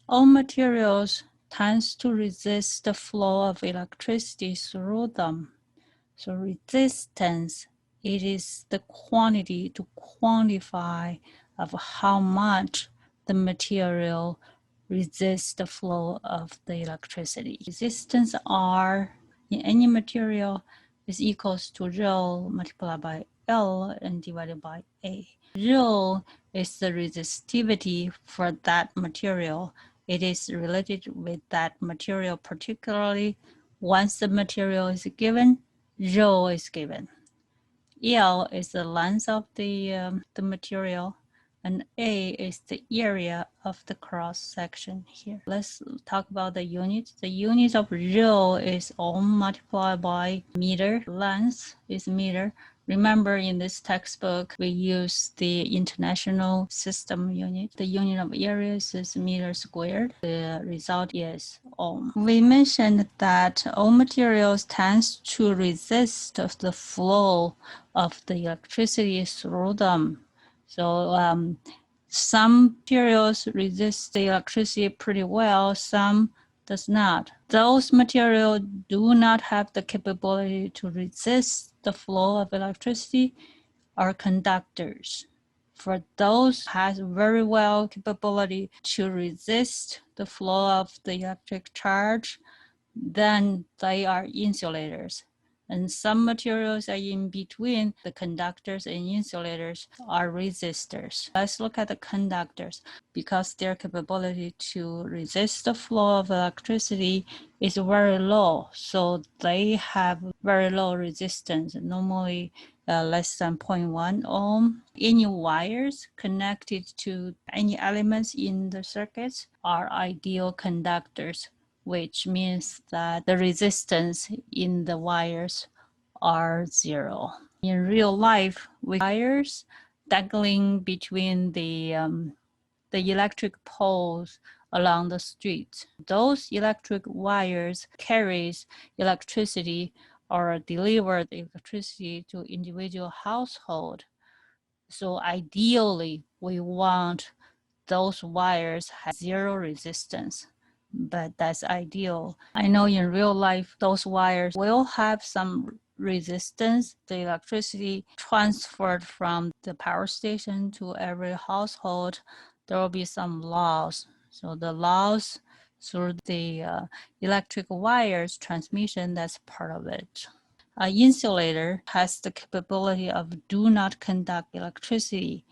All materials tends to resist the flow of electricity through them. So resistance, it is the quantity to quantify of how much the material resists the flow of the electricity. Resistance R in any material is equals to rho multiplied by L and divided by A. Rho is the resistivity for that material. It is related with that material, particularly once the material is given, rho is given. L is the length of the material, and A is the area of the cross section here. Let's talk about the unit. The unit of rho is ohm multiplied by meter. Length is meter. Remember, in this textbook, we use the international system unit. The unit of area is meter squared. The result is ohm. We mentioned that all materials tends to resist the flow of the electricity through them. So some materials resist the electricity pretty well, some does not. Those materials do not have the capability to resist the flow of electricity are conductors. For those has very well capability to resist the flow of the electric charge, then they are insulators. And some materials are in between the conductors and insulators are resistors. Let's look at the conductors. Because their capability to resist the flow of electricity is very low, so they have very low resistance, normally less than 0.1 ohm. Any wires connected to any elements in the circuits are ideal conductors, which means that the resistance in the wires are zero. In real life, with wires dangling between the electric poles along the street, those electric wires carries electricity or deliver the electricity to individual household. So ideally, we want those wires have zero resistance, but that's ideal. I know in real life, those wires will have some resistance. The electricity transferred from the power station to every household, there will be some loss. So the loss through the electric wires transmission, that's part of it. An insulator has the capability of do not conduct electricity,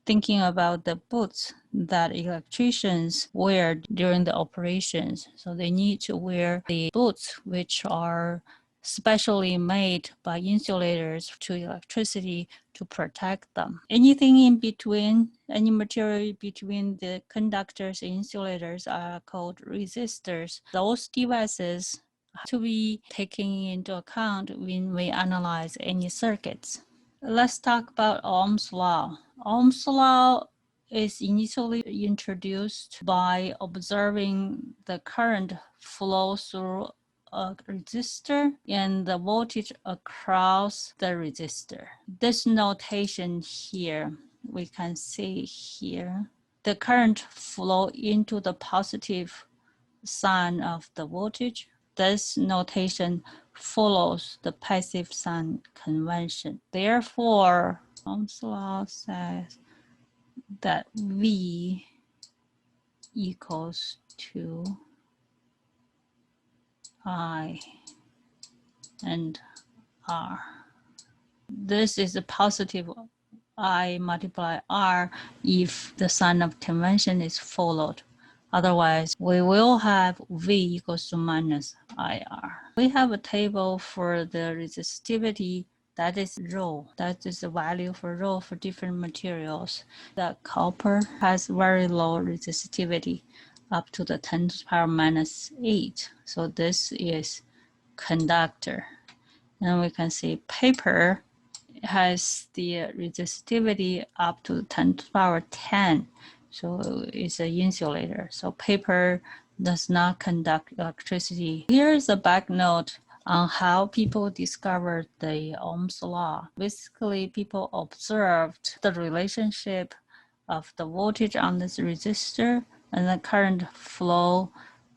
thinking about the boots that electricians wear during the operations. So they need to wear the boots which are specially made by insulators to electricity to protect them. Anything in between, any material between the conductors and insulators are called resistors. Those devices have to be taken into account when we analyze any circuits. Let's talk about Ohm's law. Ohm's law is initially introduced by observing the current flow through a resistor and the voltage across the resistor. This notation here, we can see here, the current flow into the positive sign of the voltage. This notation follows the passive sign convention. Therefore, Ohm's law says that V equals to I and R. This is a positive I multiply R if the sign of convention is followed. Otherwise, we will have V equals to minus IR. We have a table for the resistivity, that is rho. That is the value for rho for different materials. The copper has very low resistivity, up to the 10 to the power minus 8. So this is conductor. And we can see paper has the resistivity up to 10 to the power 10. So it's an insulator. So paper does not conduct electricity. Here's a back note on how people discovered the Ohm's law. Basically, people observed the relationship of the voltage on this resistor and the current flow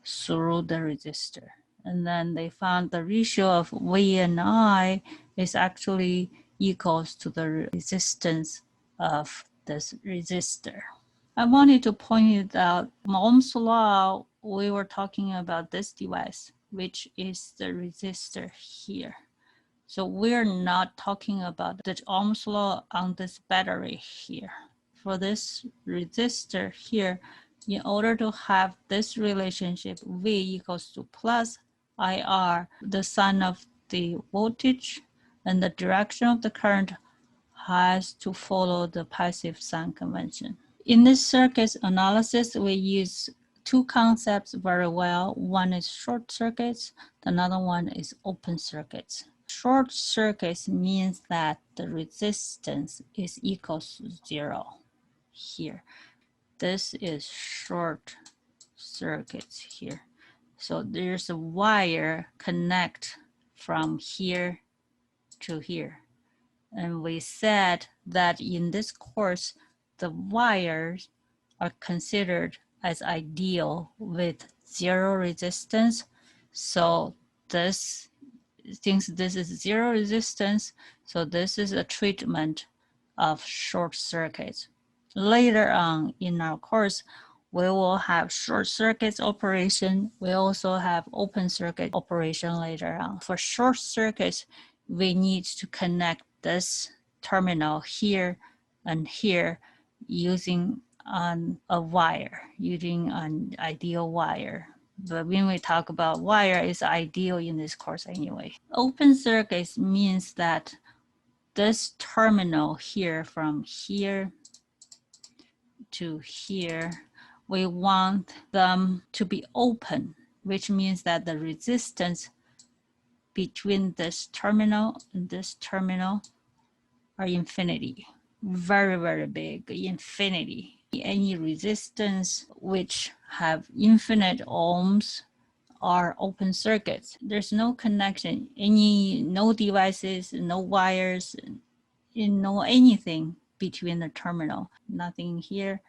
through the resistor. And then they found the ratio of V and I is actually equals to the resistance of this resistor. I wanted to point it out, Ohm's law, we were talking about this device, which is the resistor here. So we're not talking about the Ohm's law on this battery here. For this resistor here, in order to have this relationship, V equals to plus IR, the sign of the voltage and the direction of the current has to follow the passive sign convention. In this circuit analysis, we use two concepts very well. One is short circuits, another one is open circuits. Short circuits means that the resistance is equal to 0 here. This is short circuits here. So there's a wire connect from here to here. And we said that in this course, the wires are considered as ideal with zero resistance. So this, since this is zero resistance, so this is a treatment of short circuits. Later on in our course, we will have short circuits operation. We also have open circuit operation later on. For short circuits, we need to connect this terminal here and here using a wire, using an ideal wire. But when we talk about wire, it's ideal in this course anyway. Open circuits means that this terminal here from here to here, we want them to be open, which means that the resistance between this terminal and this terminal are infinity. Very, very big, infinity. Any resistance which have infinite ohms are open circuits. There's no connection, no devices, no wires, no anything between the terminal. Nothing here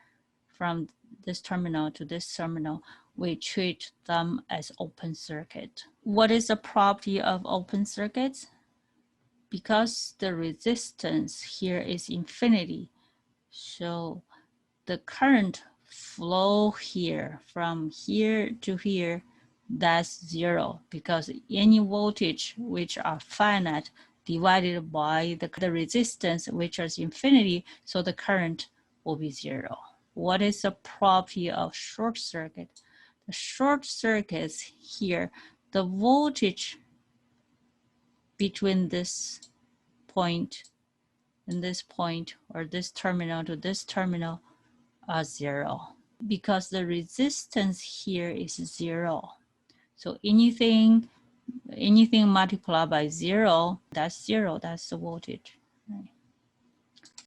from this terminal to this terminal. We treat them as open circuit. What is the property of open circuits? Because the resistance here is infinity, so the current flow here from here to here, that's 0, because any voltage which are finite divided by the resistance which is infinity, so the current will be 0. What is the property of short circuit? The short circuits here, the voltage between this point and this point, or this terminal to this terminal, are 0, because the resistance here is 0. So anything multiplied by 0, that's 0, that's the voltage. Right?